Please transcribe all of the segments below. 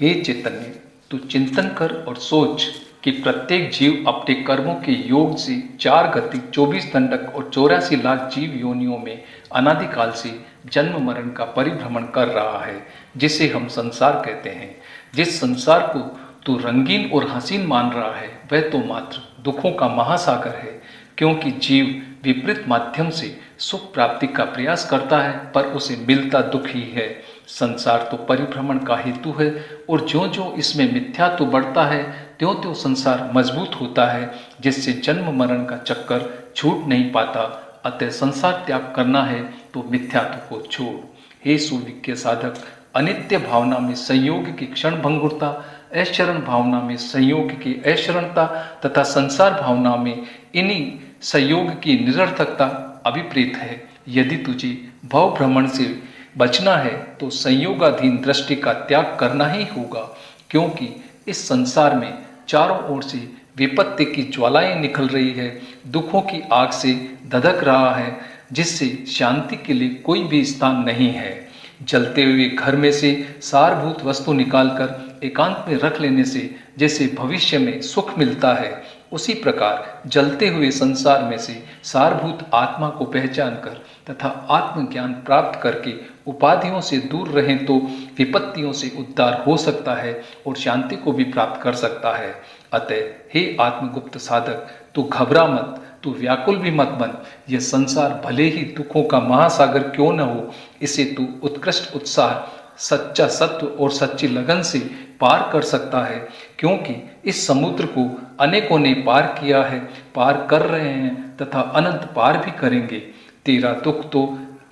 हे चैतन्य, तू चिंतन कर और सोच कि प्रत्येक जीव अपने कर्मों के योग से 4 गति 24 दंडक और 84 लाख जीव योनियों में अनादिकाल से जन्म मरण का परिभ्रमण कर रहा है, जिसे हम संसार कहते हैं। जिस संसार को तू रंगीन और हसीन मान रहा है, वह तो मात्र दुखों का महासागर है, क्योंकि जीव विपरीत माध्यम से सुख प्राप्ति का प्रयास करता है, पर उसे मिलता दुख ही है। संसार तो परिभ्रमण का हेतु है, और ज्यों ज्यों इसमें मिथ्यात्व बढ़ता है, त्यों त्यों संसार मजबूत होता है, जिससे जन्म मरण का चक्कर छूट नहीं पाता। अतः संसार त्याग करना है तो मिथ्यात्व को छोड़। हे सुविज्ञ साधक, अनित्य भावना में संयोग की क्षण भंगुरता, ऐशरण भावना में संयोग की ऐशरणता तथा संसार भावना में इन्हीं संयोग की निरर्थकता अभिप्रेत है। यदि तुझे भव भ्रमण से बचना है तो संयोगाधीन दृष्टि का त्याग करना ही होगा, क्योंकि इस संसार में चारों ओर से विपत्ति की ज्वालाएं निकल रही है, दुखों की आग से धधक रहा है, जिससे शांति के लिए कोई भी स्थान नहीं है। जलते हुए घर में से सारभूत वस्तु निकालकर एकांत में रख लेने से जैसे भविष्य में सुख मिलता है, उसी प्रकार जलते हुए संसार में से सारभूत आत्मा को पहचान कर तथा आत्मज्ञान प्राप्त करके उपाधियों से दूर रहें तो विपत्तियों से उद्धार हो सकता है और शांति को भी प्राप्त कर सकता है। अतः हे आत्मगुप्त साधक, तू घबरा मत, तू व्याकुल भी मत बन। यह संसार भले ही दुखों का महासागर क्यों न हो, इसे तू उत्कृष्ट उत्साह, सच्चा सत्व और सच्ची लगन से पार कर सकता है, क्योंकि इस समुद्र को अनेकों ने पार किया है, पार कर रहे हैं तथा अनंत पार भी करेंगे। तेरा दुख तो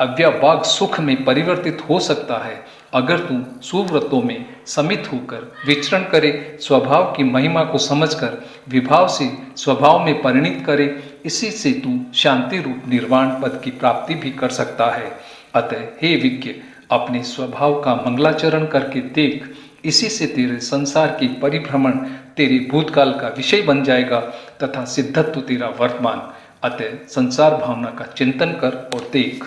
अव्याभाग सुख में परिवर्तित हो सकता है, अगर तू सुव्रतों में समित होकर विचरण करे, स्वभाव की महिमा को समझकर विभाव से स्वभाव में परिणित करे। इसी से तू शांति रूप निर्वाण पद की प्राप्ति भी कर सकता है। अतः हे विज्ञ, अपने स्वभाव का मंगलाचरण करके देख, इसी से तेरे संसार की परिभ्रमण तेरे भूतकाल का विषय बन जाएगा तथा सिद्धत्व तेरा वर्तमान। अतः संसार भावना का चिंतन कर और देख।